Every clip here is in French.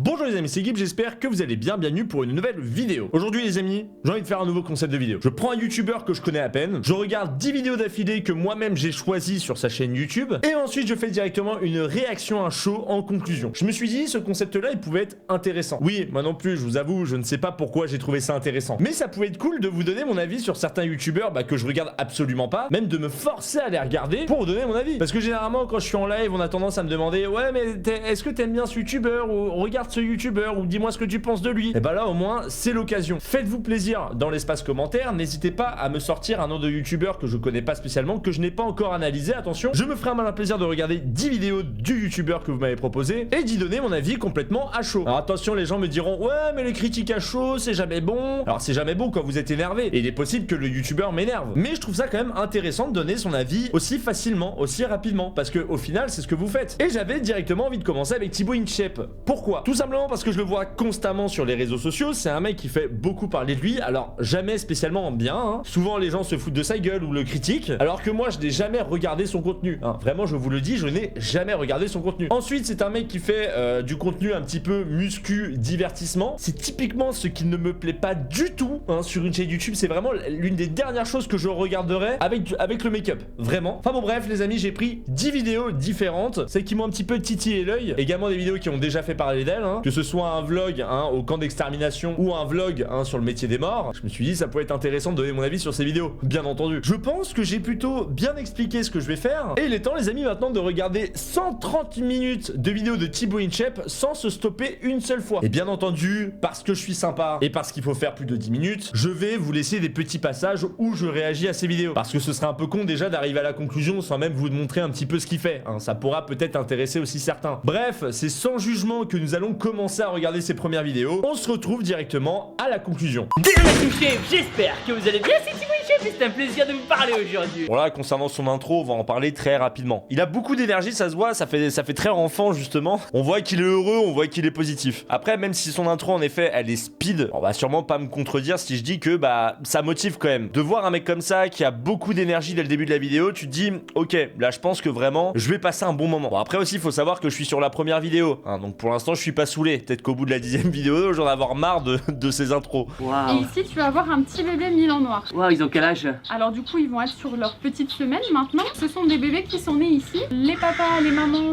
Bonjour les amis, c'est Guib, j'espère que vous allez bien, bienvenue pour une nouvelle vidéo. Aujourd'hui les amis, j'ai envie de faire un nouveau concept de vidéo. Je prends un youtubeur que je connais à peine, je regarde 10 vidéos d'affilée que moi-même j'ai choisies sur sa chaîne YouTube, et ensuite je fais directement une réaction à chaud en conclusion. Je me suis dit, ce concept-là, il pouvait être intéressant. Oui, moi non plus, je vous avoue, je ne sais pas pourquoi j'ai trouvé ça intéressant. Mais ça pouvait être cool de vous donner mon avis sur certains youtubeurs que je regarde absolument pas, même de me forcer à les regarder pour vous donner mon avis. Parce que généralement, quand je suis en live, on a tendance à me demander, ouais, mais est-ce que t'aimes bien ce youtubeur, ou regarde ce youtubeur, ou dis-moi ce que tu penses de lui. Et bah là au moins c'est l'occasion. Faites-vous plaisir dans l'espace commentaire, n'hésitez pas à me sortir un nom de youtubeur que je connais pas spécialement, que je n'ai pas encore analysé, attention. Je me ferai un malin plaisir de regarder 10 vidéos du youtubeur que vous m'avez proposé et d'y donner mon avis complètement à chaud. Alors attention, les gens me diront, ouais mais les critiques à chaud c'est jamais bon. Alors c'est jamais bon quand vous êtes énervé, et il est possible que le youtubeur m'énerve. Mais je trouve ça quand même intéressant de donner son avis aussi facilement, aussi rapidement, parce que au final c'est ce que vous faites. Et j'avais directement envie de commencer avec Thibaut InShape. Pourquoi? Tout simplement parce que je le vois constamment sur les réseaux sociaux, c'est un mec qui fait beaucoup parler de lui, alors jamais spécialement bien, hein. Souvent les gens se foutent de sa gueule ou le critiquent, alors que moi je n'ai jamais regardé son contenu, hein. Vraiment je vous le dis, je n'ai jamais regardé son contenu. Ensuite c'est un mec qui fait du contenu un petit peu muscu, divertissement, c'est typiquement ce qui ne me plaît pas du tout, hein, sur une chaîne YouTube, c'est vraiment l'une des dernières choses que je regarderais avec le make-up, vraiment. Enfin bon bref les amis, j'ai pris 10 vidéos différentes, celles qui m'ont un petit peu titillé l'œil, également des vidéos qui ont déjà fait parler d'elles, hein, que ce soit un vlog au camp d'extermination ou un vlog sur le métier des morts. Je me suis dit ça pourrait être intéressant de donner mon avis sur ces vidéos, bien entendu. Je pense que j'ai plutôt bien expliqué ce que je vais faire, et il est temps les amis maintenant de regarder 130 minutes de vidéos de Thibaut InShape sans se stopper une seule fois. Et bien entendu, parce que je suis sympa et parce qu'il faut faire plus de 10 minutes, je vais vous laisser des petits passages où je réagis à ces vidéos, parce que ce serait un peu con déjà d'arriver à la conclusion sans même vous montrer un petit peu ce qu'il fait, hein. Ça pourra peut-être intéresser aussi certains. Bref, c'est sans jugement que nous allons commencer à regarder ces premières vidéos. On se retrouve directement à la conclusion. Désolé chef, j'espère que vous allez bien, c'est Thibaut InShape et c'est un plaisir de vous parler aujourd'hui. Voilà, concernant son intro, on va en parler très rapidement. Il a beaucoup d'énergie, ça se voit, ça fait très enfant justement. On voit qu'il est heureux, on voit qu'il est positif. Après, même si son intro en effet, elle est speed, on va sûrement pas me contredire si je dis que ça motive quand même. De voir un mec comme ça qui a beaucoup d'énergie dès le début de la vidéo, tu te dis, ok, là je pense que vraiment, je vais passer un bon moment. Bon après aussi, il faut savoir que je suis sur la première vidéo, hein, donc pour l'instant je suis pas saoulé. Peut-être qu'au bout de la 10e vidéo, j'en vais avoir marre de ces intros. Waouh. Et ici, tu vas avoir un petit bébé mis en noir. Waouh, ils ont quel âge? Alors du coup, ils vont être sur leur petite semaine maintenant. Ce sont des bébés qui sont nés ici. Les papas, les mamans...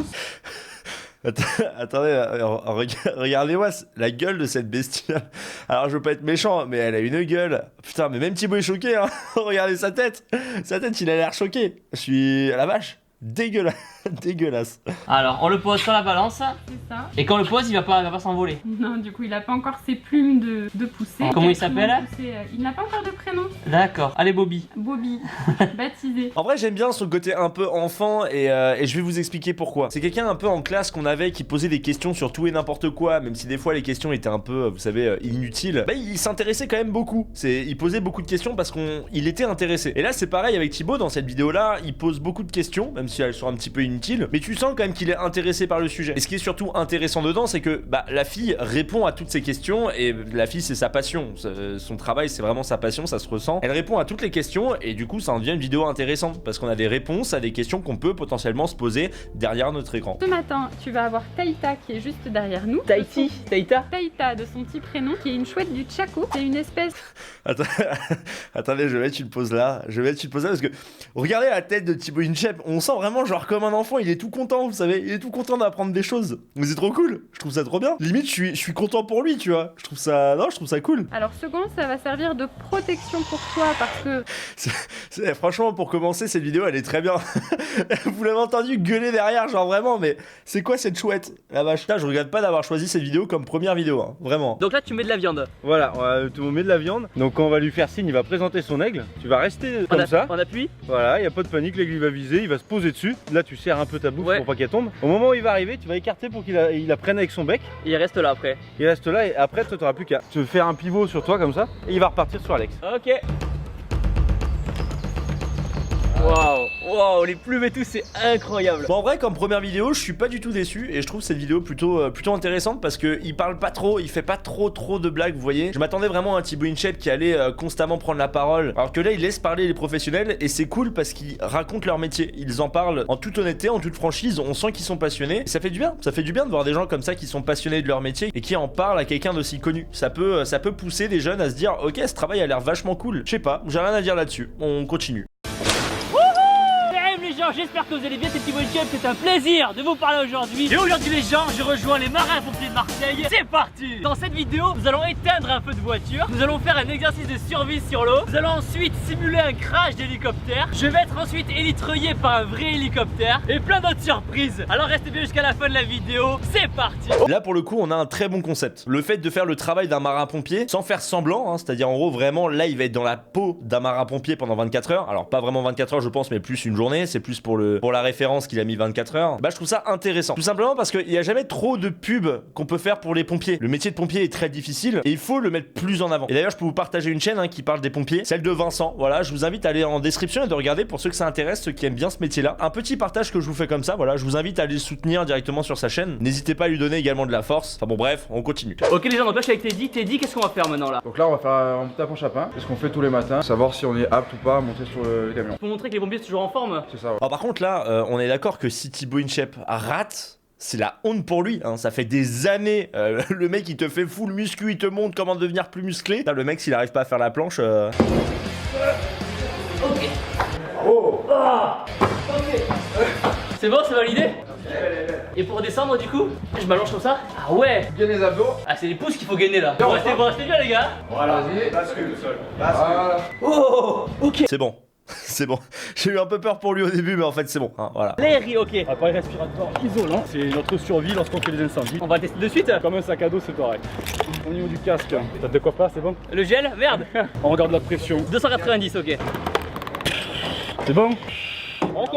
Attendez, regardez-moi la gueule de cette bestiole. Alors je veux pas être méchant, mais elle a une gueule. Putain, mais même Thibaut est choqué, hein. Regardez sa tête. Sa tête, il a l'air choqué. Je suis... la vache. Dégueulasse. Dégueulasse. Alors, on le pose sur la balance. C'est ça. Et quand on le pose, il va pas s'envoler. Non, du coup, il n'a pas encore ses plumes de pousser. Comment il s'appelle? Il n'a pas encore de prénom. D'accord. Allez, Bobby. Bobby, baptisé. En vrai, j'aime bien son côté un peu enfant, et je vais vous expliquer pourquoi. C'est quelqu'un un peu en classe qu'on avait qui posait des questions sur tout et n'importe quoi, même si des fois les questions étaient un peu, vous savez, inutiles. Il s'intéressait quand même beaucoup. Il posait beaucoup de questions parce qu'il était intéressé. Et là, c'est pareil avec Thibaut dans cette vidéo-là. Il pose beaucoup de questions, même si elles sont un petit peu inutiles, mais tu sens quand même qu'il est intéressé par le sujet. Et ce qui est surtout intéressant dedans, c'est que la fille répond à toutes ces questions, et la fille c'est sa passion. Son travail c'est vraiment sa passion, ça se ressent. Elle répond à toutes les questions, et du coup ça en devient une vidéo intéressante parce qu'on a des réponses à des questions qu'on peut potentiellement se poser derrière notre écran. Ce matin, tu vas avoir Taïta qui est juste derrière nous. Tahiti, Taïta. Taïta de son petit prénom, qui est une chouette du Chaco. C'est une espèce... Attendez, je vais mettre une pause là. Parce que regardez la tête de Thibaut InShape, on sent vraiment genre comme un enfant, il est tout content, vous savez, il est tout content d'apprendre des choses. Mais c'est trop cool, je trouve ça trop bien. Limite, je suis content pour lui, tu vois. Je trouve ça cool. Alors ce gant, ça va servir de protection pour toi parce que... Franchement, pour commencer, cette vidéo, elle est très bien. Vous l'avez entendu gueuler derrière, genre vraiment, mais c'est quoi cette chouette? La vache. Là, je regrette pas d'avoir choisi cette vidéo comme première vidéo, hein, vraiment. Donc là, tu mets de la viande. Voilà, on met de la viande. Donc quand on va lui faire signe, il va présenter son aigle. Tu vas rester comme ça. On appuie. Voilà, il n'y a pas de panique, l'aigle il va viser, il va se poser dessus. Là, tu serres un peu ta bouffe Ouais. pour pas qu'elle tombe. Au moment où il va arriver, tu vas écarter pour qu'il la prenne avec son bec. Et il reste là après. Il reste là et après, toi, tu n'auras plus qu'à te faire un pivot sur toi comme ça. Et il va repartir sur Alex. Ok. Waouh, les plumes et tout, c'est incroyable. Bon, en vrai, comme première vidéo, je suis pas du tout déçu et je trouve cette vidéo plutôt intéressante parce que il parle pas trop, il fait pas trop de blagues, vous voyez. Je m'attendais vraiment à un Thibaut InShape qui allait constamment prendre la parole, alors que là, il laisse parler les professionnels et c'est cool parce qu'ils racontent leur métier. Ils en parlent en toute honnêteté, en toute franchise. On sent qu'ils sont passionnés. Et ça fait du bien. Ça fait du bien de voir des gens comme ça qui sont passionnés de leur métier et qui en parlent à quelqu'un d'aussi connu. Ça peut pousser des jeunes à se dire, ok, ce travail a l'air vachement cool. Je sais pas, j'ai rien à dire là-dessus. On continue. Les gens, j'espère que vous allez bien, c'est Thibaut InShape, c'est un plaisir de vous parler aujourd'hui. Et aujourd'hui les gens, je rejoins les marins-pompiers de Marseille. C'est parti. Dans cette vidéo, nous allons éteindre un feu de voiture. Nous allons faire un exercice de survie sur l'eau. Nous allons ensuite simuler un crash d'hélicoptère. Je vais être ensuite élitreillé par un vrai hélicoptère. Et plein d'autres surprises. Alors restez bien jusqu'à la fin de la vidéo. C'est parti. Là pour le coup on a un très bon concept. Le fait de faire le travail d'un marin-pompier sans faire semblant, hein, c'est-à-dire en gros vraiment là il va être dans la peau d'un marin-pompier pendant 24 heures. Alors pas vraiment 24 heures je pense mais plus une journée. C'est plus pour la référence qu'il a mis 24 heures. Bah je trouve ça intéressant. Tout simplement parce qu'il n'y a jamais trop de pubs qu'on peut faire pour les pompiers. Le métier de pompier est très difficile et il faut le mettre plus en avant. Et d'ailleurs je peux vous partager une chaîne qui parle des pompiers, celle de Vincent. Voilà, je vous invite à aller en description et de regarder pour ceux que ça intéresse, ceux qui aiment bien ce métier-là. Un petit partage que je vous fais comme ça, voilà, je vous invite à aller le soutenir directement sur sa chaîne. N'hésitez pas à lui donner également de la force. Enfin bon bref, on continue. Ok les gens, donc là je suis avec Teddy. Teddy, qu'est-ce qu'on va faire maintenant là? Donc là on va faire un tape en chapin, c'est ce qu'on fait tous les matins, savoir si on est apte ou pas à monter sur le camion. Pour montrer que les pompiers sont toujours en forme. C'est ça, ouais. Alors par contre là, on est d'accord que si Thibaut InShape rate, c'est la honte pour lui, hein. Ça fait des années, le mec il te fait full muscu, il te montre comment devenir plus musclé. Là, le mec s'il arrive pas à faire la planche... Ok. Oh. Ah. Ok. C'est bon, c'est validé? Et pour descendre du coup, je m'allonge comme ça. Ah ouais. Bien les abdos. Ah c'est les pouces qu'il faut gainer là. Bon, restez bien les gars. Voilà, vas-y. Bascule le sol. Voilà. Oh. Ok. C'est bon. C'est bon. J'ai eu un peu peur pour lui au début, mais en fait c'est bon, hein, voilà. L'air, ok. Appareil respiratoire isolant, c'est notre survie lorsqu'on fait des incendies. On va tester de suite. Comme un sac à dos, c'est pareil. Au niveau du casque, t'as de quoi faire, c'est bon? Le gel, merde. On regarde la pression. 290, ok. C'est bon? Ok.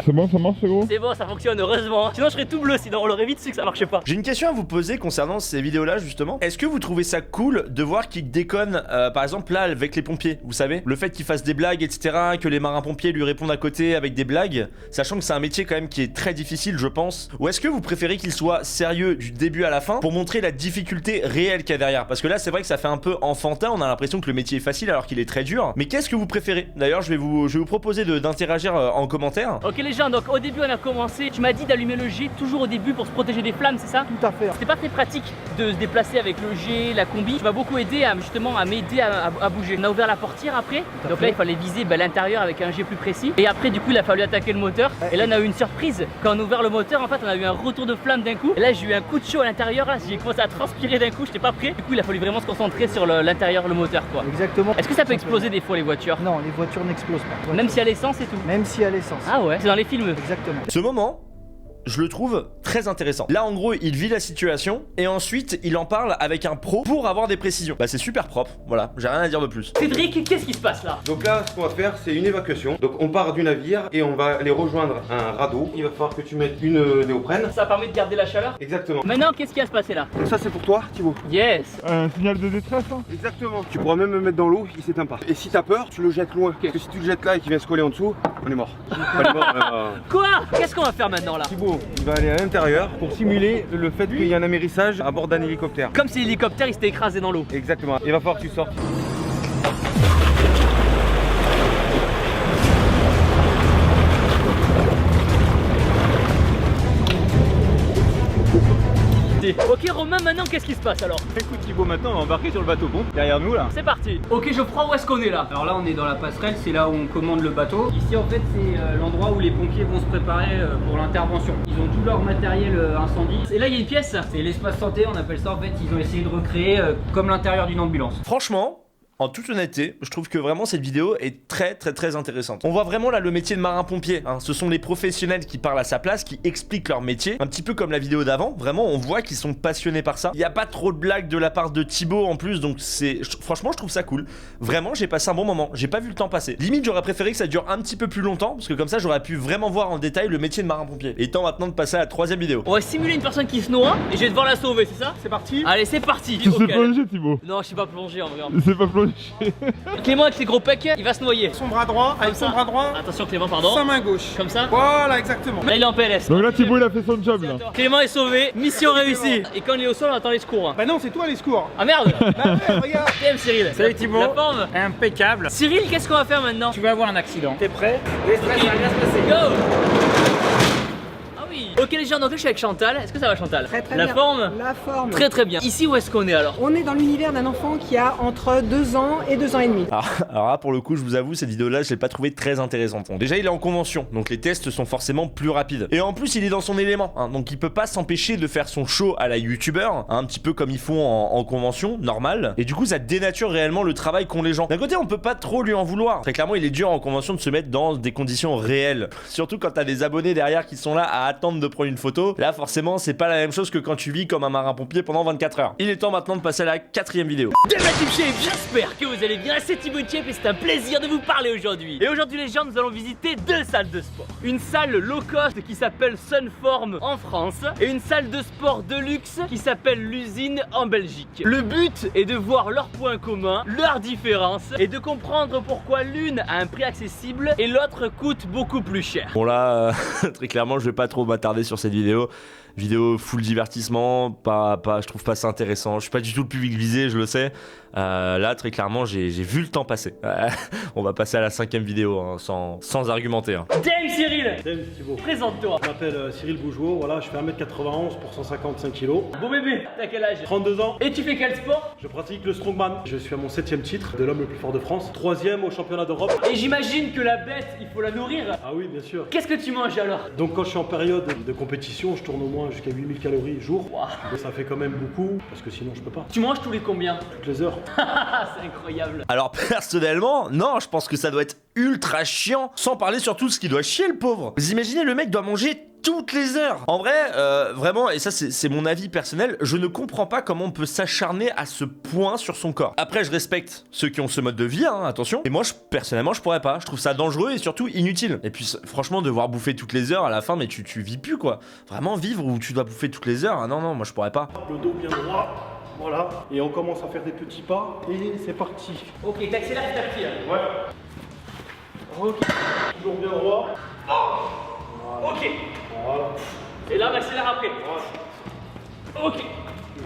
C'est bon, ça marche, c'est gros? C'est bon, ça fonctionne, heureusement. Sinon, je serais tout bleu, sinon on l'aurait vite su que ça marchait pas. J'ai une question à vous poser concernant ces vidéos-là, justement. Est-ce que vous trouvez ça cool de voir qu'ils déconnent, par exemple, là, avec les pompiers, vous savez? Le fait qu'ils fassent des blagues, etc., que les marins-pompiers lui répondent à côté avec des blagues, sachant que c'est un métier quand même qui est très difficile, je pense. Ou est-ce que vous préférez qu'ils soient sérieux du début à la fin pour montrer la difficulté réelle qu'il y a derrière? Parce que là, c'est vrai que ça fait un peu enfantin, on a l'impression que le métier est facile alors qu'il est très dur. Mais qu'est-ce que vous préférez? D'ailleurs, je vais vous proposer d'interagir en commentaire. Ok les gens, donc au début on a commencé, tu m'as dit d'allumer le jet toujours au début pour se protéger des flammes, c'est ça? Tout à fait. C'était pas très pratique de se déplacer avec le jet, la combi. Tu m'as beaucoup aidé à m'aider à bouger. On a ouvert la portière après, donc là il fallait viser l'intérieur avec un jet plus précis. Et après du coup il a fallu attaquer le moteur. Et là on a eu une surprise, quand on a ouvert le moteur en fait on a eu un retour de flamme d'un coup. Et là j'ai eu un coup de chaud à l'intérieur, là j'ai commencé à transpirer d'un coup, j'étais pas prêt. Du coup il a fallu vraiment se concentrer sur l'intérieur, le moteur quoi. Exactement. Est-ce que ça peut exploser des fois les voitures? Non, les voitures n'explosent pas. Même si à l'essence et tout? Même si à l'essence. Ah ouais, c'est dans les films. Exactement. Ce moment, je le trouve très intéressant. Là, en gros, il vit la situation et ensuite, il en parle avec un pro pour avoir des précisions. Bah, c'est super propre. Voilà, j'ai rien à dire de plus. Cédric, qu'est-ce qui se passe là? Donc là, ce qu'on va faire, c'est une évacuation. Donc on part du navire et on va aller rejoindre un radeau. Il va falloir que tu mettes une néoprène. Ça permet de garder la chaleur? Exactement. Maintenant, qu'est-ce qui va se passer là? Donc ça, c'est pour toi, Thibaut. Yes. Un signal de détresse, hein? Exactement. Tu pourras même me mettre dans l'eau, il s'éteint pas. Et si t'as peur, tu le jettes loin. Parce que si tu le jettes là et qu'il vient se coller en dessous, on est mort. On est mort. Quoi? Qu'est-ce qu'on va faire maintenant là? Thibaut, il va aller à l'intérieur pour simuler le fait qu'il y a un amérissage à bord d'un hélicoptère. Comme si l'hélicoptère il s'était écrasé dans l'eau. Exactement. Il va falloir que tu sortes. Ok Romain, maintenant qu'est-ce qui se passe alors? Écoute Thibaut, maintenant on va embarquer sur le bateau pompe derrière nous là. C'est parti. Ok Geoffroy, où est-ce qu'on est là? Alors là on est dans la passerelle, c'est là où on commande le bateau. Ici en fait c'est l'endroit où les pompiers vont se préparer pour l'intervention. Ils ont tout leur matériel incendie. Et là il y a une pièce. C'est l'espace santé, on appelle ça en fait. Ils ont essayé de recréer comme l'intérieur d'une ambulance. Franchement, en toute honnêteté, je trouve que vraiment cette vidéo est très intéressante. On voit vraiment là le métier de marin-pompier, hein. Ce sont les professionnels qui parlent à sa place, qui expliquent leur métier, un petit peu comme la vidéo d'avant. Vraiment, on voit qu'ils sont passionnés par ça. Il n'y a pas trop de blagues de la part de Thibaut en plus, donc franchement, je trouve ça cool. Vraiment, j'ai passé un bon moment, j'ai pas vu le temps passer. Limite, j'aurais préféré que ça dure un petit peu plus longtemps, parce que comme ça, j'aurais pu vraiment voir en détail le métier de marin-pompier. Et temps maintenant de passer à la troisième vidéo. On va simuler une personne qui se noie et je vais devoir la sauver, c'est ça? C'est parti. Allez, c'est parti. Tu sais Ok. plonger, Thibaut? Non, je sais pas plonger en vrai. Tu sais pas plonger? gauche. Clément avec ses gros pecs, il va se noyer. Son bras droit, avec son bras droit, Attention Clément, pardon. sa main gauche. Comme ça. Voilà, exactement. Là il est en PLS. Donc là Thibaut il a fait son job là. Clément est sauvé, mission réussie. Et quand il est au sol, on attend les secours. Hein. Bah non, c'est toi les secours. Ah merde. Bah ouais, regarde. TM Cyril. Salut Thibaut. La forme. Impeccable. Cyril, qu'est-ce qu'on va faire maintenant? Tu vas avoir un accident. T'es prêt? Ok, go. Ah oui. Ok les gens, donc là je suis avec Chantal. Est-ce que ça va Chantal? Très La bien. forme? La forme. Très très bien. Ici où est-ce qu'on est alors? On est dans l'univers d'un enfant qui a entre 2 ans et 2 ans et demi. Alors là, pour le coup, je vous avoue, cette vidéo-là, je l'ai pas trouvée très intéressante. Bon, déjà, il est en convention, donc les tests sont forcément plus rapides. Et en plus, il est dans son élément, hein, donc il peut pas s'empêcher de faire son show à la youtubeur, hein, un petit peu comme ils font en convention, normal. Et du coup, ça dénature réellement le travail qu'ont les gens. D'un côté, on peut pas trop lui en vouloir. Très clairement, il est dur en convention de se mettre dans des conditions réelles. Surtout quand t'as des abonnés derrière qui sont là à attendre de prendre une photo. Là, forcément, c'est pas la même chose que quand tu vis comme un marin-pompier pendant 24 heures. Il est temps maintenant de passer à la 4e vidéo. De la Team Shape, j'espère que vous allez bien, c'est Thibaut Shape et c'est un plaisir de vous parler aujourd'hui. Et aujourd'hui les gens, nous allons visiter 2 salles de sport. Une salle low cost qui s'appelle Sunform en France et une salle de sport de luxe qui s'appelle l'Usine en Belgique. Le but est de voir leurs points communs, leurs différences et de comprendre pourquoi l'une a un prix accessible et l'autre coûte beaucoup plus cher. Bon là, très clairement, je vais pas trop m'attarder sur cette vidéo. Vidéo full divertissement, je trouve pas ça intéressant. Je suis pas du tout le public visé, je le sais. Là, très clairement, j'ai vu le temps passer. On va passer à la 5e vidéo, hein, sans argumenter. Hein. Dame Cyril, Dame Thibaut. présente-toi. Je m'appelle Cyril Bougeot, voilà, je fais 1m91 pour 155 kg. Bon bébé, t'as quel âge? 32 ans. Et tu fais quel sport? Je pratique le strongman. Je suis à mon 7e titre de l'homme le plus fort de France. 3e au championnat d'Europe. Et j'imagine que la bête, il faut la nourrir. Ah oui, bien sûr. Qu'est-ce que tu manges alors? Donc quand je suis en période de compétition, je tourne au moins jusqu'à 8000 calories jour. Wow. Et ça fait quand même beaucoup, parce que sinon je peux pas. Tu manges tous les combien? Toutes les heures. C'est incroyable. Alors personnellement, non, je pense que ça doit être ultra chiant, sans parler surtout de ce qui doit chier le pauvre. Vous imaginez, le mec doit manger toutes les heures. En vrai, vraiment, et ça c'est mon avis personnel, je ne comprends pas comment on peut s'acharner à ce point sur son corps. Après, je respecte ceux qui ont ce mode de vie, hein, attention. Et moi, personnellement, je pourrais pas. Je trouve ça dangereux et surtout inutile. Et puis, franchement, devoir bouffer toutes les heures à la fin, mais tu vis plus, quoi. Vraiment, vivre où tu dois bouffer toutes les heures, ah non, non, moi je pourrais pas. Le dos bien droit. Voilà. Et on commence à faire des petits pas. Et c'est parti. Ok, t'accélères petit à petit. Ouais. Ok. Toujours bien droit. Voilà. Ok. Voilà. Et là, on accélère après. Voilà. Ok.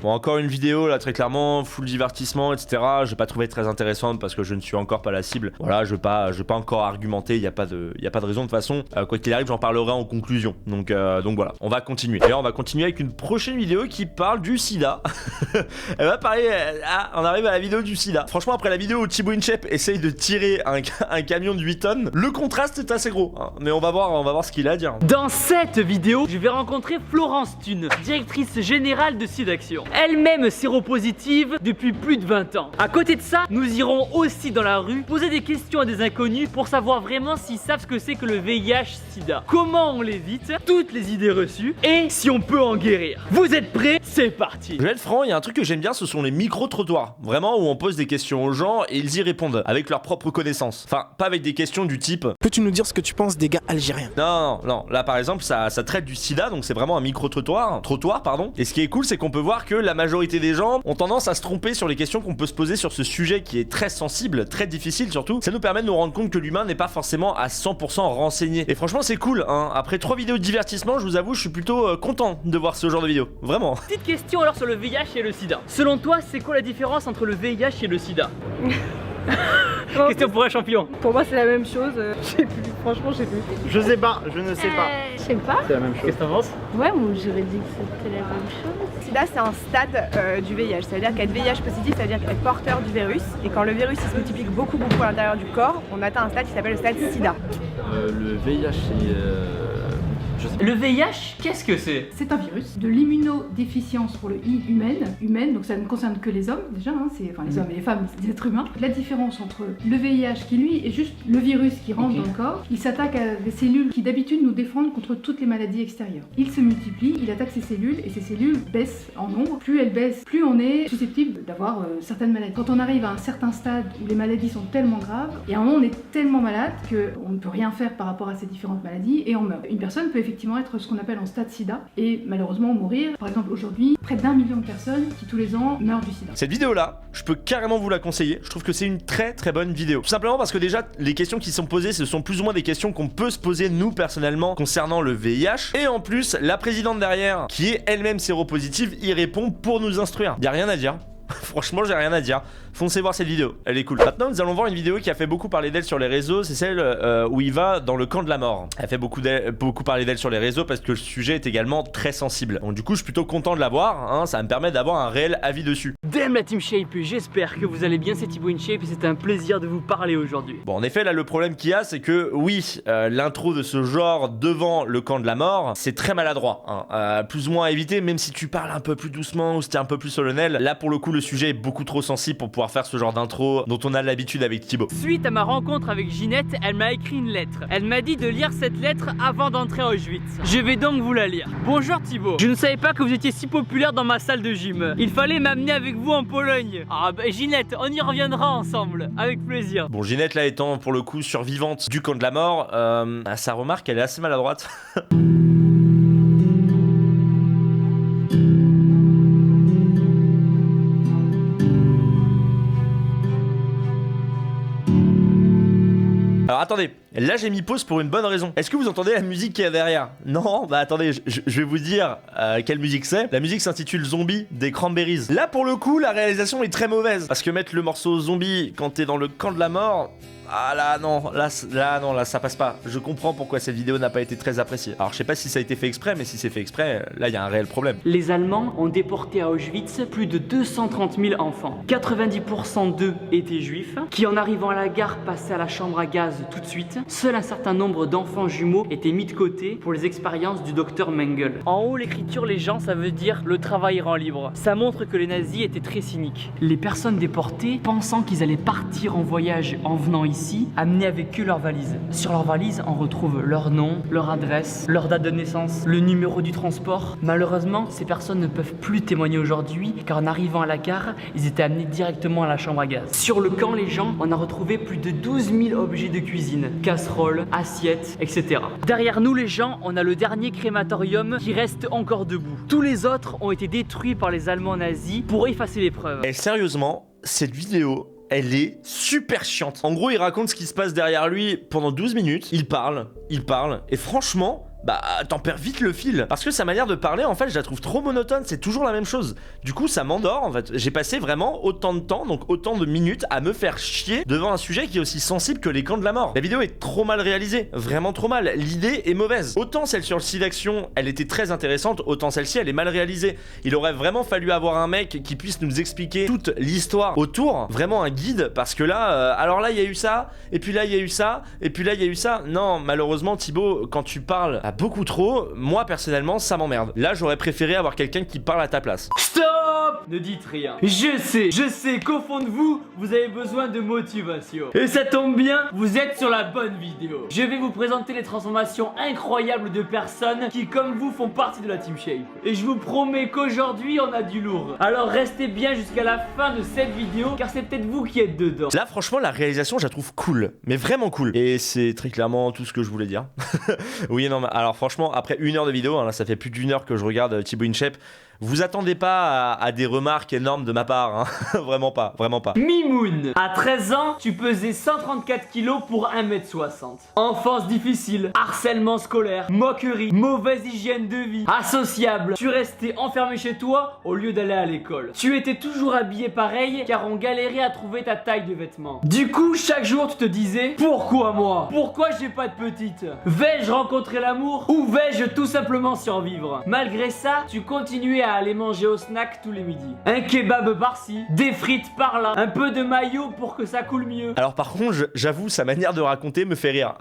Bon, encore une vidéo là, très clairement, full divertissement, etc. Je vais pas trouver très intéressante parce que je ne suis encore pas la cible. Voilà, je vais pas encore argumenter, il y a pas de raison de toute façon. Quoi qu'il arrive, j'en parlerai en conclusion. Donc voilà, on va continuer. D'ailleurs, on va continuer avec une prochaine vidéo qui parle du sida. Elle va parler. On arrive à la vidéo du sida. Franchement, après la vidéo où Thibaut InShape essaye de tirer un camion de 8 tonnes, le contraste est assez gros. Hein. Mais on va voir ce qu'il a à dire. Dans cette vidéo, je vais rencontrer Florence Thune, directrice générale de SIDAction. Elle-même séropositive depuis plus de 20 ans. À côté de ça, nous irons aussi dans la rue poser des questions à des inconnus pour savoir vraiment s'ils savent ce que c'est que le VIH-Sida, comment on l'évite, toutes les idées reçues et si on peut en guérir. Vous êtes prêts? C'est parti. Je vais être franc, il y a un truc que j'aime bien, ce sont les micro-trottoirs. Vraiment, où on pose des questions aux gens et ils y répondent avec leurs propres connaissances. Enfin, pas avec des questions du type Peux-tu nous dire ce que tu penses des gars algériens? Non, là par exemple, ça traite du sida, donc c'est vraiment un micro-trottoir, pardon. Et ce qui est cool, c'est qu'on peut voir que la majorité des gens ont tendance à se tromper sur les questions qu'on peut se poser sur ce sujet qui est très sensible, très difficile surtout. Ça nous permet de nous rendre compte que l'humain n'est pas forcément à 100% renseigné. Et franchement, c'est cool, hein. Après 3 vidéos de divertissement, je vous avoue, je suis plutôt content de voir ce genre de vidéo. Vraiment. Petite question alors sur le VIH et le sida. Selon toi, c'est quoi la différence entre le VIH et le sida? Question pour un champion. Pour moi, c'est la même chose. Je sais plus. Franchement, je sais plus. Je sais pas, je ne sais pas. Je sais pas. C'est la même chose. Qu'est-ce que t'en penses? Ouais, moi j'aurais dit que c'était la même chose. SIDA, c'est un stade du VIH. Ça veut dire qu'être VIH positif, ça veut dire être porteur du virus. Et quand le virus il se multiplie beaucoup à l'intérieur du corps, on atteint un stade qui s'appelle le stade SIDA. Le VIH, Le VIH, qu'est-ce que c'est? C'est un virus de l'immunodéficience pour le I humaine, donc ça ne concerne que les hommes déjà, hein, enfin les hommes et les femmes, c'est des êtres humains. La différence entre le VIH qui lui est juste le virus qui rentre dans le corps, il s'attaque à des cellules qui d'habitude nous défendent contre toutes les maladies extérieures. Il se multiplie, il attaque ces cellules et ces cellules baissent en nombre. Plus elles baissent, plus on est susceptible d'avoir certaines maladies. Quand on arrive à un certain stade où les maladies sont tellement graves, et à un moment on est tellement malade qu'on ne peut rien faire par rapport à ces différentes maladies et on meurt. Une personne peut effectivement effectivement être ce qu'on appelle en stade sida et malheureusement mourir. Par exemple aujourd'hui, près d'1 million de personnes qui tous les ans meurent du sida. Cette vidéo là, je peux carrément vous la conseiller. Je trouve que c'est une très bonne vidéo. Tout simplement parce que déjà, les questions qui sont posées, ce sont plus ou moins des questions qu'on peut se poser nous personnellement concernant le VIH. Et en plus, la présidente derrière, qui est elle-même séropositive, y répond pour nous instruire. Y a rien à dire. Franchement, j'ai rien à dire. Foncez voir cette vidéo, elle est cool. Maintenant, nous allons voir une vidéo qui a fait beaucoup parler d'elle sur les réseaux. C'est celle où il va dans le camp de la mort. Elle fait beaucoup parler d'elle sur les réseaux parce que le sujet est également très sensible. Donc du coup, je suis plutôt content de la voir, hein, ça me permet d'avoir un réel avis dessus. Damn la Team Shape, j'espère que vous allez bien, c'est Thibaut InShape et c'est un plaisir de vous parler aujourd'hui. Bon, en effet, là, le problème qu'il y a, c'est que oui, l'intro de ce genre devant le camp de la mort, c'est très maladroit, hein. Plus ou moins à éviter, même si tu parles un peu plus doucement ou si t'es un peu plus solennel. Là, pour le coup, le sujet est beaucoup trop sensible pour pouvoir faire ce genre d'intro dont on a l'habitude avec Thibaut. Suite à ma rencontre avec Ginette, elle m'a écrit une lettre. Elle m'a dit de lire cette lettre avant d'entrer à Auschwitz. Je vais donc vous la lire. Bonjour Thibaut, je ne savais pas que vous étiez si populaire dans ma salle de gym. Il fallait m'amener avec vous en Pologne. Ah bah Ginette, on y reviendra ensemble, avec plaisir. Bon, Ginette là étant pour le coup survivante du camp de la mort, sa remarque elle est assez maladroite. Alors attendez, là j'ai mis pause pour une bonne raison. Est-ce que vous entendez la musique qu'il y a derrière? Non? Bah attendez, je vais vous dire quelle musique c'est. La musique s'intitule Zombie des Cranberries. Là pour le coup, la réalisation est très mauvaise. Parce que mettre le morceau Zombie quand t'es dans le camp de la mort... Ah là non, là ça passe pas. Je comprends pourquoi cette vidéo n'a pas été très appréciée. Alors je sais pas si ça a été fait exprès, mais si c'est fait exprès, là il y a un réel problème. Les Allemands ont déporté à Auschwitz plus de 230 000 enfants. 90% d'eux étaient juifs, qui en arrivant à la gare passaient à la chambre à gaz tout de suite. Seul un certain nombre d'enfants jumeaux étaient mis de côté pour les expériences du docteur Mengele. En haut l'écriture les gens, ça veut dire le travail rend libre. Ça montre que les nazis étaient très cyniques. Les personnes déportées, pensant qu'ils allaient partir en voyage en venant ici, amener avec eux leurs valises. Sur leurs valises, on retrouve leur nom, leur adresse, leur date de naissance, le numéro du transport. Malheureusement, ces personnes ne peuvent plus témoigner aujourd'hui car en arrivant à la gare, ils étaient amenés directement à la chambre à gaz. Sur le camp, les gens, on a retrouvé plus de 12 000 objets de cuisine, casseroles, assiettes, etc. Derrière nous, les gens, on a le dernier crématorium qui reste encore debout. Tous les autres ont été détruits par les Allemands nazis pour effacer les preuves. Et sérieusement, cette vidéo... elle est super chiante. En gros, il raconte ce qui se passe derrière lui pendant 12 minutes. Il parle, et franchement... bah t'en perds vite le fil. Parce que sa manière de parler, en fait, je la trouve trop monotone. C'est toujours la même chose. Du coup, ça m'endort, en fait. J'ai passé vraiment autant de temps, donc autant de minutes à me faire chier devant un sujet qui est aussi sensible que les camps de la mort. La vidéo est trop mal réalisée. Vraiment trop mal. L'idée est mauvaise. Autant celle sur le site d'action, elle était très intéressante, autant celle-ci, elle est mal réalisée. Il aurait vraiment fallu avoir un mec qui puisse nous expliquer toute l'histoire autour. Vraiment un guide. Parce que là, alors là, il y a eu ça, et puis là, il y a eu ça, et puis là, il y a eu ça. Non, malheureusement, Thibaut, quand tu parles beaucoup trop, moi personnellement ça m'emmerde. Là j'aurais préféré avoir quelqu'un qui parle à ta place. Stop! Ne dites rien. Je sais qu'au fond de vous, vous avez besoin de motivation. Et ça tombe bien, vous êtes sur la bonne vidéo. Je vais vous présenter les transformations incroyables de personnes qui comme vous font partie de la Team Shape. Et je vous promets qu'aujourd'hui on a du lourd. Alors restez bien jusqu'à la fin de cette vidéo car c'est peut-être vous qui êtes dedans. Là franchement la réalisation je la trouve cool, mais vraiment cool. Et c'est très clairement tout ce que je voulais dire. Oui non mais alors franchement après 1 heure de vidéo, hein, là ça fait plus d'1 heure que je regarde Thibaut InShape. Vous attendez pas à des remarques énormes de ma part, hein. Vraiment pas, vraiment pas. Mimoun, à 13 ans, tu pesais 134 kilos pour 1m60. Enfance difficile, harcèlement scolaire, moquerie, mauvaise hygiène de vie, associable. Tu restais enfermé chez toi au lieu d'aller à l'école. Tu étais toujours habillé pareil car on galérait à trouver ta taille de vêtements. Du coup, chaque jour tu te disais, pourquoi moi? Pourquoi j'ai pas de petite? Vais-je rencontrer l'amour ou vais-je tout simplement survivre? Malgré ça, tu continuais à aller manger au snack tous les midis. Un kebab par-ci, des frites par-là, un peu de maillot pour que ça coule mieux. Alors par contre, j'avoue, sa manière de raconter me fait rire.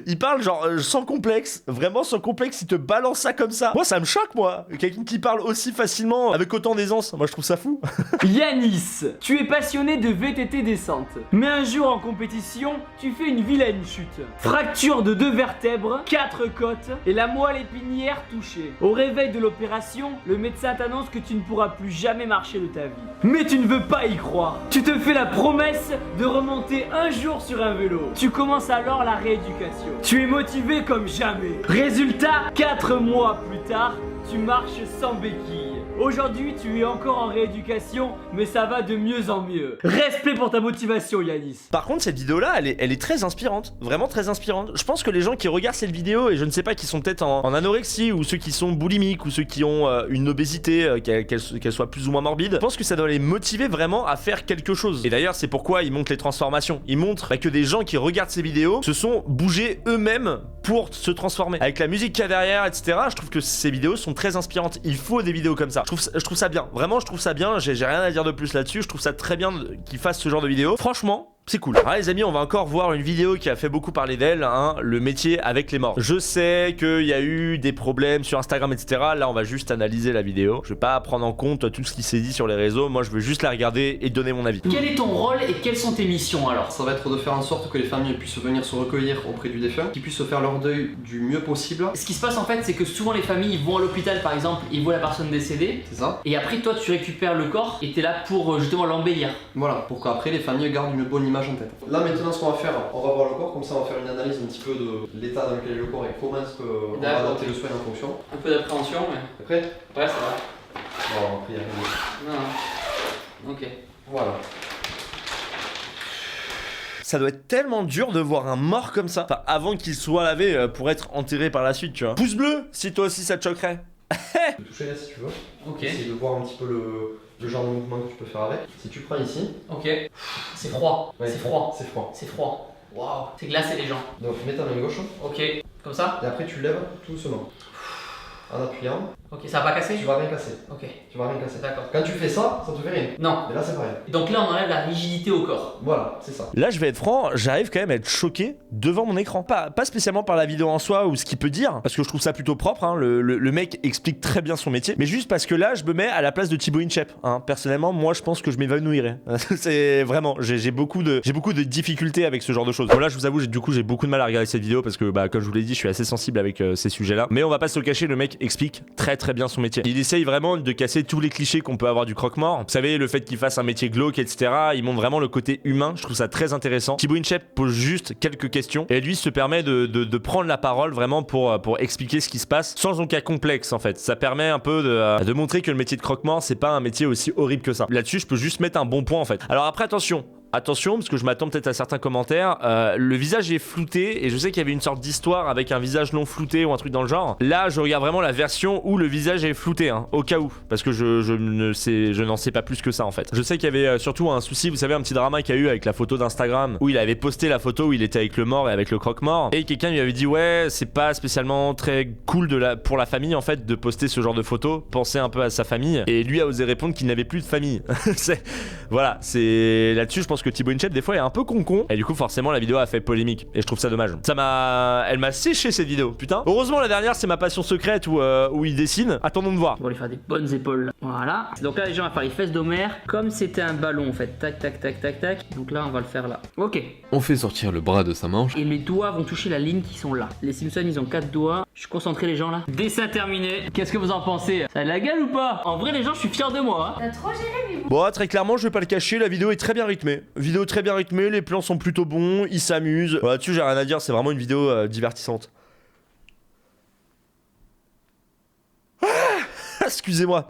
Il parle genre sans complexe, vraiment sans complexe, il te balance ça comme ça. Moi ça me choque moi, quelqu'un qui parle aussi facilement, avec autant d'aisance, moi je trouve ça fou. Yanis, tu es passionné de VTT descente. Mais un jour en compétition, tu fais une vilaine chute. Fracture de 2 vertèbres, 4 côtes et la moelle épinière touchée. Au réveil de l'opération, le médecin médecin t'annonce que tu ne pourras plus jamais marcher de ta vie. Mais tu ne veux pas y croire. Tu te fais la promesse de remonter un jour sur un vélo. Tu commences alors la rééducation. Tu es motivé comme jamais. Résultat, 4 mois plus tard, tu marches sans béquille. Aujourd'hui, tu es encore en rééducation, mais ça va de mieux en mieux. Respect pour ta motivation, Yanis. Par contre, cette vidéo-là, elle est très inspirante. Vraiment très inspirante. Je pense que les gens qui regardent cette vidéo, et je ne sais pas, qui sont peut-être en anorexie, ou ceux qui sont boulimiques, ou ceux qui ont une obésité, qu'elle soit plus ou moins morbide, je pense que ça doit les motiver vraiment à faire quelque chose. Et d'ailleurs, c'est pourquoi ils montrent les transformations. Ils montrent que des gens qui regardent ces vidéos se sont bougés eux-mêmes pour se transformer. Avec la musique qu'il y a derrière, etc., je trouve que ces vidéos sont très inspirantes. Il faut des vidéos comme ça. Je trouve ça bien. Vraiment, je trouve ça bien. J'ai rien à dire de plus là-dessus. Je trouve ça très bien qu'ils fassent ce genre de vidéos. Franchement, c'est cool. Alors les amis, on va encore voir une vidéo qui a fait beaucoup parler d'elle, hein, le métier avec les morts. Je sais qu'il y a eu des problèmes sur Instagram, etc. Là, on va juste analyser la vidéo. Je vais pas prendre en compte tout ce qui s'est dit sur les réseaux. Moi, je veux juste la regarder et donner mon avis. Quel est ton rôle et quelles sont tes missions alors? Ça va être de faire en sorte que les familles puissent venir se recueillir auprès du défunt, qu'ils puissent se faire leur deuil du mieux possible. Ce qui se passe en fait, c'est que souvent les familles vont à l'hôpital par exemple, ils voient la personne décédée. C'est ça. Et après, toi, tu récupères le corps et t'es là pour justement l'embellir. Voilà, pour qu'après les familles gardent une bonne image en tête. Là, maintenant, ce qu'on va faire, on va voir le corps, comme ça on va faire une analyse un petit peu de l'état dans lequel est le corps et comment est-ce qu'on va adapter le soin en fonction. Un peu d'appréhension, mais... T'es prêt? Ouais, ça va. Bon, après, il y a rien. Non. Ok. Voilà. Ça doit être tellement dur de voir un mort comme ça, enfin, avant qu'il soit lavé pour être enterré par la suite, tu vois. Pouce bleu, si toi aussi ça te choquerait. Tu peux toucher là si tu veux. Ok. Essayer de voir un petit peu le genre de mouvement que tu peux faire avec. Si tu prends ici. Ok. C'est froid. Ouais, c'est froid. C'est froid. C'est froid. Waouh. C'est glacé les gens. Donc mets ta main gauche. Ok. Comme ça. Et après tu lèves tout doucement. En appuyant. Ok, ça va pas casser? Tu vas rien casser. Ok. Tu vas rien casser. D'accord. Quand tu fais ça, ça te fait rien. Non. Mais là c'est pareil. Donc là on enlève la rigidité au corps. Voilà, c'est ça. Là, je vais être franc, j'arrive quand même à être choqué devant mon écran. Pas spécialement par la vidéo en soi ou ce qu'il peut dire, parce que je trouve ça plutôt propre, hein. Le mec explique très bien son métier, mais juste parce que là, je me mets à la place de Thibaut Inchep, hein. Personnellement, moi, je pense que je m'évanouirais. C'est vraiment, j'ai beaucoup de difficultés avec ce genre de choses. Bon là, je vous avoue, j'ai beaucoup de mal à regarder cette vidéo parce que, bah, comme je vous l'ai dit, je suis assez sensible avec ces sujets-là. Mais on va pas se le cacher, le mec explique très bien son métier. Il essaye vraiment de casser tous les clichés qu'on peut avoir du croque-mort. Vous savez, le fait qu'il fasse un métier glauque, etc. Il montre vraiment le côté humain. Je trouve ça très intéressant. Thibaut Inchep pose juste quelques questions et lui se permet de prendre la parole vraiment pour expliquer ce qui se passe sans aucun complexe en fait. Ça permet un peu de montrer que le métier de croque-mort c'est pas un métier aussi horrible que ça. Là-dessus, je peux juste mettre un bon point en fait. Alors après, attention, parce que je m'attends peut-être à certains commentaires, le visage est flouté et je sais qu'il y avait une sorte d'histoire avec un visage non flouté ou un truc dans le genre. Là, je regarde vraiment la version où le visage est flouté, hein, au cas où, parce que je n'en sais pas plus que ça en fait. Je sais qu'il y avait surtout un souci, vous savez, un petit drama qu'il y a eu avec la photo d'Instagram où il avait posté la photo où il était avec le mort et avec le croque-mort et quelqu'un lui avait dit ouais, c'est pas spécialement très cool pour la famille en fait de poster ce genre de photo, pensez un peu à sa famille et lui a osé répondre qu'il n'avait plus de famille. Voilà, c'est là-dessus je pense que Thibaut Inchep des fois est un peu con et du coup forcément la vidéo a fait polémique et je trouve ça dommage. Elle m'a séché cette vidéo, putain. Heureusement la dernière c'est ma passion secrète où il dessine. Attendons de voir. On va lui faire des bonnes épaules. Voilà. Donc là les gens vont faire les fesses d'Homère comme c'était un ballon en fait. Tac tac tac tac tac. Donc là on va le faire là. Ok. On fait sortir le bras de sa manche. Et les doigts vont toucher la ligne qui sont là. Les Simpsons ils ont 4 doigts. Je suis concentré les gens là. Dessin terminé. Qu'est-ce que vous en pensez? Ça a de la gueule ou pas? En vrai les gens je suis fier de moi. Hein. T'as trop géré mais bon. Bon très clairement je vais pas le cacher, la vidéo est très bien rythmée. Vidéo très bien rythmée, les plans sont plutôt bons, ils s'amusent. Voilà, dessus j'ai rien à dire, c'est vraiment une vidéo divertissante. Excusez-moi.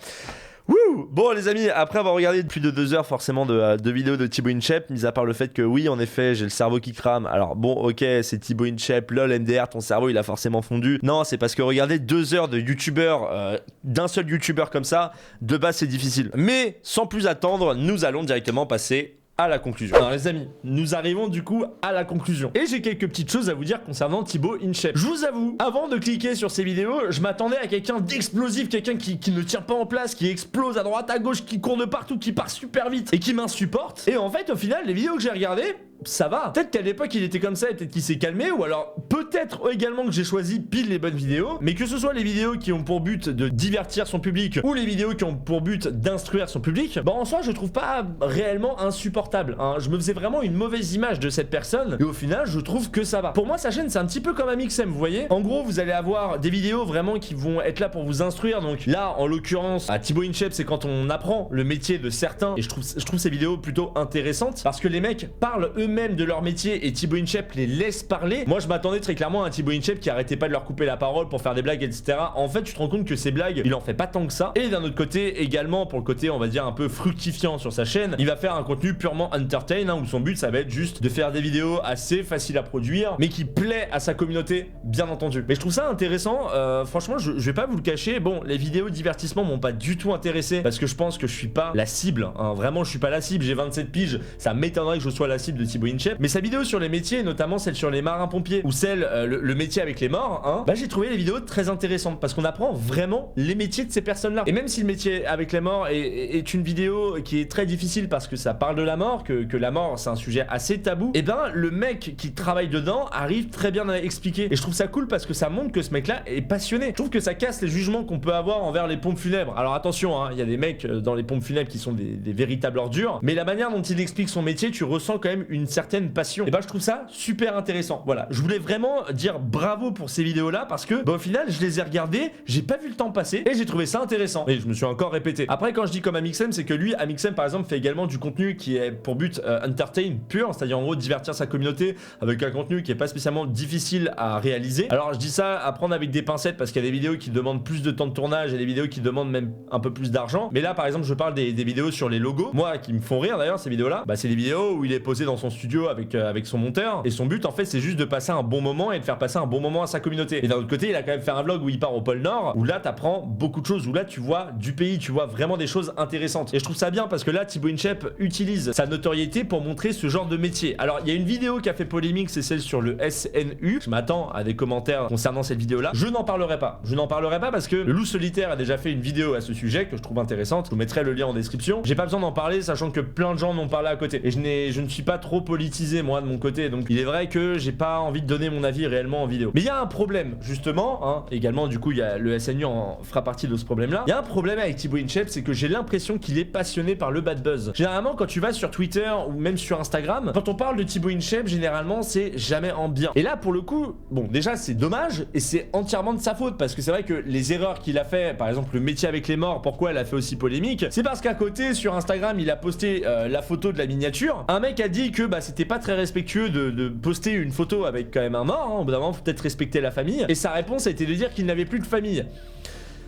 Wouh! Bon les amis, après avoir regardé plus de 2 heures forcément de vidéos de Thibaut Inchep, mis à part le fait que oui en effet j'ai le cerveau qui crame. Alors bon ok c'est Thibaut Inchep, lol MDR, ton cerveau il a forcément fondu. Non c'est parce que regarder 2 heures de youtubeur, d'un seul youtubeur comme ça, de base c'est difficile. Mais sans plus attendre, nous allons directement passer à la conclusion. Alors les amis, nous arrivons du coup à la conclusion. Et j'ai quelques petites choses à vous dire concernant Thibaut Inchep. Je vous avoue, avant de cliquer sur ces vidéos, je m'attendais à quelqu'un d'explosif, quelqu'un qui ne tient pas en place, qui explose à droite, à gauche, qui court de partout, qui part super vite et qui m'insupporte. Et en fait, au final, les vidéos que j'ai regardées, ça va. Peut-être qu'à l'époque il était comme ça et peut-être qu'il s'est calmé, ou alors peut-être également que j'ai choisi pile les bonnes vidéos, mais que ce soit les vidéos qui ont pour but de divertir son public ou les vidéos qui ont pour but d'instruire son public, bah en soi je trouve pas réellement insupportable, hein. Je me faisais vraiment une mauvaise image de cette personne et au final je trouve que ça va. Pour moi sa chaîne c'est un petit peu comme Amixem, vous voyez. En gros vous allez avoir des vidéos vraiment qui vont être là pour vous instruire, donc là en l'occurrence à Thibaut InShape c'est quand on apprend le métier de certains et je trouve ces vidéos plutôt intéressantes parce que les mecs parlent eux-mêmes de leur métier et Thibaut InShape les laisse parler. Moi je m'attendais très clairement à Thibaut InShape qui arrêtait pas de leur couper la parole pour faire des blagues etc. En fait tu te rends compte que ces blagues il en fait pas tant que ça, et d'un autre côté également pour le côté on va dire un peu fructifiant sur sa chaîne, il va faire un contenu purement entertain, hein, où son but ça va être juste de faire des vidéos assez faciles à produire mais qui plaît à sa communauté bien entendu. Mais je trouve ça intéressant, franchement je vais pas vous le cacher, bon les vidéos divertissement m'ont pas du tout intéressé parce que je pense que je suis pas la cible, hein. Vraiment je suis pas la cible, j'ai 27 piges, ça m'étonnerait que je sois la cible de Thibaut InShape, mais sa vidéo sur les métiers, notamment celle sur les marins pompiers ou celle le métier avec les morts, hein, bah j'ai trouvé les vidéos très intéressantes parce qu'on apprend vraiment les métiers de ces personnes là. Et même si le métier avec les morts est une vidéo qui est très difficile parce que ça parle de la mort, que la mort c'est un sujet assez tabou, et ben le mec qui travaille dedans arrive très bien à expliquer et je trouve ça cool parce que ça montre que ce mec là est passionné. Je trouve que ça casse les jugements qu'on peut avoir envers les pompes funèbres. Alors attention, hein, il y a des mecs dans les pompes funèbres qui sont des véritables ordures, mais la manière dont il explique son métier, tu ressens quand même une certaine passion. Et bah je trouve ça super intéressant. Voilà, je voulais vraiment dire bravo pour ces vidéos là parce que bah, au final je les ai regardées, j'ai pas vu le temps passer et j'ai trouvé ça intéressant. Et je me suis encore répété. Après quand je dis comme Amixem, c'est que lui, Amixem par exemple fait également du contenu qui est pour but entertain pur, c'est-à-dire en gros divertir sa communauté avec un contenu qui est pas spécialement difficile à réaliser. Alors je dis ça à prendre avec des pincettes parce qu'il y a des vidéos qui demandent plus de temps de tournage et des vidéos qui demandent même un peu plus d'argent. Mais là par exemple je parle des vidéos sur les logos, moi qui me font rire d'ailleurs ces vidéos là, bah c'est des vidéos où il est posé dans son studio avec son monteur et son but en fait c'est juste de passer un bon moment et de faire passer un bon moment à sa communauté. Et d'un autre côté il a quand même fait un vlog où il part au pôle Nord où là t'apprends beaucoup de choses, où là tu vois du pays, tu vois vraiment des choses intéressantes. Et je trouve ça bien parce que là Thibaut InShape utilise sa notoriété pour montrer ce genre de métier. Alors il y a une vidéo qui a fait polémique, c'est celle sur le SNU. Je m'attends à des commentaires concernant cette vidéo là. Je n'en parlerai pas. Je n'en parlerai pas parce que le Loup Solitaire a déjà fait une vidéo à ce sujet que je trouve intéressante. Je vous mettrai le lien en description. J'ai pas besoin d'en parler sachant que plein de gens n'ont parlé à côté. Et je ne suis pas trop politisé moi de mon côté. Donc il est vrai que j'ai pas envie de donner mon avis réellement en vidéo. Mais il y a un problème justement, hein, également du coup il y a le SNU en fera partie de ce problème là. Il y a un problème avec Thibaut InShape, c'est que j'ai l'impression qu'il est passionné par le bad buzz. Généralement quand tu vas sur Twitter ou même sur Instagram, quand on parle de Thibaut InShape, généralement c'est jamais en bien. Et là pour le coup, bon déjà c'est dommage et c'est entièrement de sa faute parce que c'est vrai que les erreurs qu'il a fait, par exemple le métier avec les morts, pourquoi elle a fait aussi polémique, c'est parce qu'à côté sur Instagram il a posté la photo de la miniature. Un mec a dit que bah c'était pas très respectueux de poster une photo avec quand même un mort, hein. Au bout d'un moment faut peut-être respecter la famille, et sa réponse a été de dire qu'il n'avait plus de famille.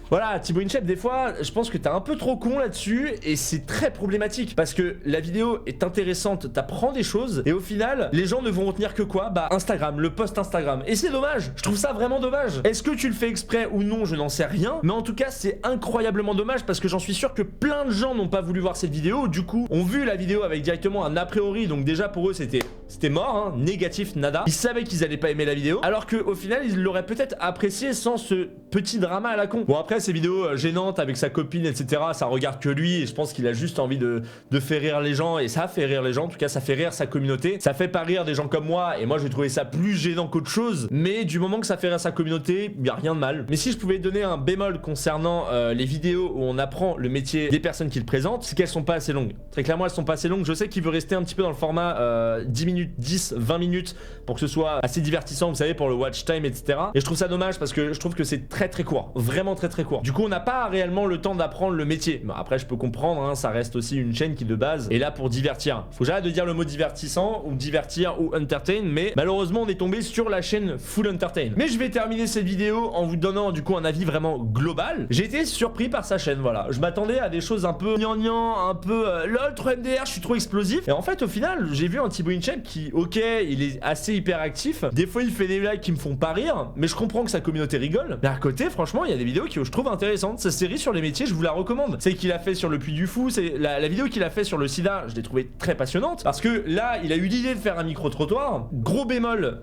Voilà, Thibaut InShape, des fois, je pense que t'es un peu trop con là-dessus et c'est très problématique parce que la vidéo est intéressante, t'apprends des choses et au final, les gens ne vont retenir que quoi? Bah Instagram, le post Instagram. Et c'est dommage, je trouve ça vraiment dommage. Est-ce que tu le fais exprès ou non, je n'en sais rien, mais en tout cas, c'est incroyablement dommage parce que j'en suis sûr que plein de gens n'ont pas voulu voir cette vidéo, du coup, ont vu la vidéo avec directement un a priori, donc déjà pour eux, c'était mort, hein, négatif, nada. Ils savaient qu'ils allaient pas aimer la vidéo, alors qu'au final, ils l'auraient peut-être apprécié sans ce petit drama à la con. Bon, après, ces vidéos gênantes avec sa copine, etc., ça regarde que lui, et je pense qu'il a juste envie de faire rire les gens, et ça fait rire les gens, en tout cas, ça fait rire sa communauté. Ça fait pas rire des gens comme moi, et moi, j'ai trouvé ça plus gênant qu'autre chose, mais du moment que ça fait rire sa communauté, y a rien de mal. Mais si je pouvais donner un bémol concernant les vidéos où on apprend le métier des personnes qui le présentent, c'est qu'elles sont pas assez longues. Très clairement, elles sont pas assez longues. Je sais qu'il veut rester un petit peu dans le format 10 minutes, 10, 20 minutes pour que ce soit assez divertissant, vous savez, pour le watch time, etc. Et je trouve ça dommage parce que je trouve que c'est très court, vraiment très court. Du coup, on n'a pas réellement le temps d'apprendre le métier. Bon, après, je peux comprendre, hein, ça reste aussi une chaîne qui de base est là pour divertir. Faut que j'arrête de dire le mot divertissant ou divertir ou entertain, mais malheureusement, on est tombé sur la chaîne full entertain. Mais je vais terminer cette vidéo en vous donnant du coup un avis vraiment global. J'ai été surpris par sa chaîne, voilà. Je m'attendais à des choses un peu gnangnan, un peu lol, trop MDR, je suis trop explosif. Et en fait, au final, j'ai vu un Thibaut InShape qui, ok, il est assez hyper actif. Des fois, il fait des blagues qui me font pas rire, mais je comprends que sa communauté rigole. Mais à côté, franchement, il y a des vidéos qui je trouve intéressante. Sa série sur les métiers, je vous la recommande. Celle qu'il a fait sur le Puy du Fou, c'est la vidéo qu'il a fait sur le sida, je l'ai trouvé très passionnante parce que là, il a eu l'idée de faire un micro-trottoir. Gros bémol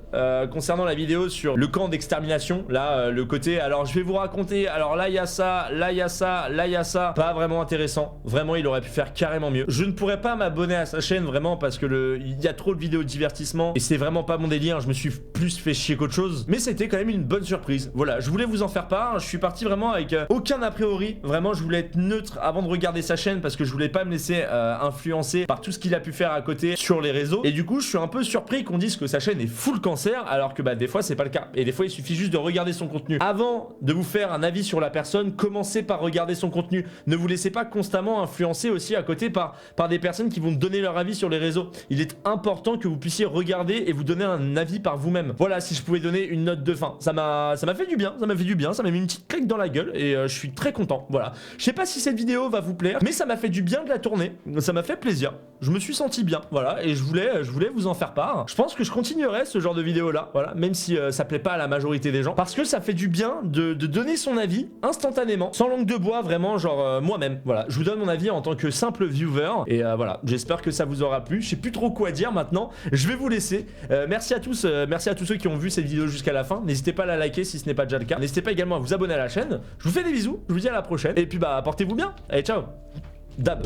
concernant la vidéo sur le camp d'extermination. Là, le côté, alors je vais vous raconter, alors là, il y a ça, là, il y a ça, là, il y a ça. Pas vraiment intéressant. Vraiment, il aurait pu faire carrément mieux. Je ne pourrais pas m'abonner à sa chaîne vraiment parce que il y a trop de vidéos de divertissement et c'est vraiment pas mon délire. Je me suis plus fait chier qu'autre chose. Mais c'était quand même une bonne surprise. Voilà, je voulais vous en faire part. Je suis parti vraiment avec aucun a priori. Vraiment, je voulais être neutre avant de regarder sa chaîne parce que je voulais pas me laisser influencer par tout ce qu'il a pu faire à côté sur les réseaux. Et du coup, je suis un peu surpris qu'on dise que sa chaîne est full cancer alors que bah des fois c'est pas le cas. Et des fois, il suffit juste de regarder son contenu. Avant de vous faire un avis sur la personne, commencez par regarder son contenu. Ne vous laissez pas constamment influencer aussi à côté par des personnes qui vont donner leur avis sur les réseaux. Il est important que vous puissiez regarder et vous donner un avis par vous-même. Voilà, si je pouvais donner une note de fin. Ça m'a fait du bien, ça m'a fait du bien, ça m'a mis une petite claque dans la gueule et je suis très content. Voilà. Je sais pas si cette vidéo va vous plaire, mais ça m'a fait du bien de la tourner. Ça m'a fait plaisir. Je me suis senti bien. Voilà, et je voulais vous en faire part. Je pense que je continuerai ce genre de vidéo là. Voilà, même si ça plaît pas à la majorité des gens, parce que ça fait du bien de donner son avis instantanément, sans langue de bois, vraiment genre moi-même. Voilà, je vous donne mon avis en tant que simple viewer et voilà, j'espère que ça vous aura plu. Je sais plus trop quoi dire maintenant. Je vais vous laisser. Merci à tous ceux qui ont vu cette vidéo jusqu'à la fin. N'hésitez pas à la liker si ce n'est pas déjà le cas. N'hésitez pas également à vous abonner à la chaîne. Je vous fais des bisous. Je vous dis à la prochaine. Et puis bah portez-vous bien. Allez, ciao. Dab.